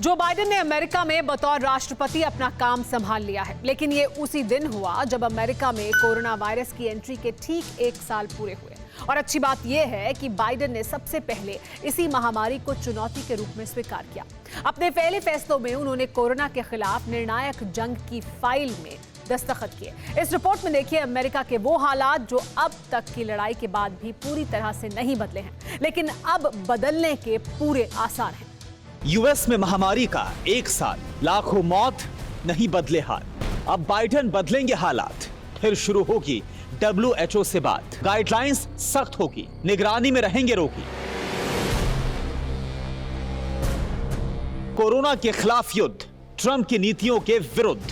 Joe Biden ने America में बतौर राष्ट्रपति अपना काम संभाल लिया है, लेकिन ये उसी दिन हुआ जब अमेरिका में कोरोना वायरस की एंट्री के ठीक 1 साल पूरे हुए। और अच्छी बात यह है कि बाइडेन ने सबसे पहले इसी महामारी को चुनौती के रूप में स्वीकार किया। अपने पहले फैसलों में उन्होंने कोरोना के खिलाफ निर्णायक जंग की फाइल में दस्तखत किए। इस रिपोर्ट में देखिए अमेरिका के वो हालात जो अब तक की लड़ाई के बाद भी पूरी तरह से नहीं बदले हैं, लेकिन अब बदलने के पूरे आसार हैं। यूएस में महामारी का 1 साल, लाखों मौत, नहीं बदले हाल। अब बाइडेन बदलेंगे हालात। फिर शुरू होगी WHO से बात, गाइडलाइंस सख्त होगी, निगरानी में रहेंगे रोगी। कोरोना के खिलाफ युद्ध, ट्रंप की नीतियों के विरुद्ध।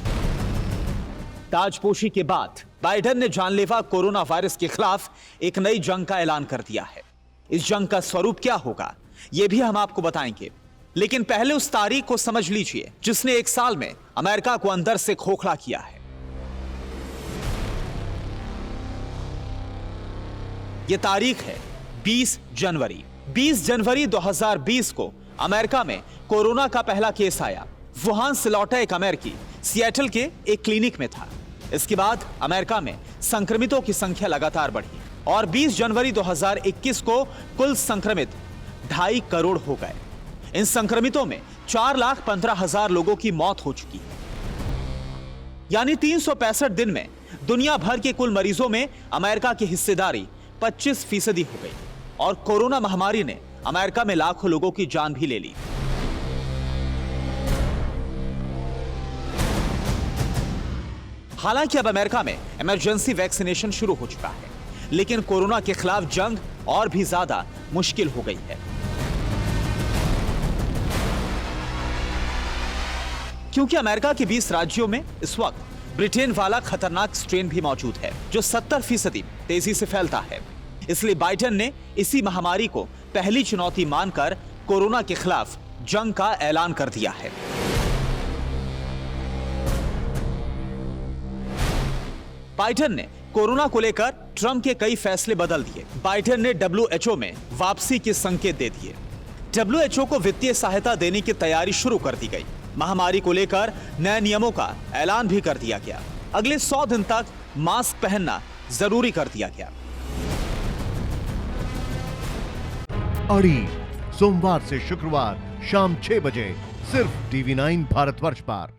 ताजपोशी के बाद बाइडेन ने जानलेवा कोरोना वायरस के खिलाफ एक नई जंग का ऐलान कर दिया है। इस जंग का स्वरूप क्या होगा, यह भी हम आपको बताएंगे, लेकिन पहले उस तारीख को समझ लीजिए जिसने 1 साल में अमेरिका को अंदर से खोखला किया है। यह तारीख है 20 जनवरी। 20 जनवरी 2020 को अमेरिका में कोरोना का पहला केस आया। वुहान से लौटा एक अमेरिकी सिएटल के एक क्लिनिक में था। इसके बाद अमेरिका में संक्रमितों की संख्या लगातार बढ़ी और 20 जनवरी 2021 को कुल संक्रमित 2.5 करोड़ हो गए। इन संक्रमितों में 4,15,000 लोगों की मौत हो चुकी है। यानी 365 दिन में दुनिया भर के कुल मरीजों में अमेरिका की हिस्सेदारी 25% हो गई और कोरोना महामारी ने अमेरिका में लाखों लोगों की जान भी ले ली। हालांकि अब अमेरिका में इमरजेंसी वैक्सीनेशन शुरू हो चुका है, लेकिन कोरोना के खिलाफ जंग और भी ज्यादा मुश्किल हो गई है, क्योंकि अमेरिका के 20 राज्यों में इस वक्त ब्रिटेन वाला खतरनाक स्ट्रेन भी मौजूद है जो 70% तेजी से फैलता है। इसलिए बाइडेन ने इसी महामारी को पहली चुनौती मानकर कोरोना के खिलाफ जंग का ऐलान कर दिया है। बाइडेन ने कोरोना को लेकर ट्रंप के कई फैसले बदल दिए। बाइडेन ने WHO में वापसी के संकेत दे दिए। WHO को वित्तीय सहायता देने की तैयारी शुरू कर दी गई। महामारी को लेकर नए नियमों का ऐलान भी कर दिया गया। अगले 100 दिन तक मास्क पहनना जरूरी कर दिया गया। अड़ी सोमवार से शुक्रवार शाम 6 बजे सिर्फ TV9 भारतवर्ष पर।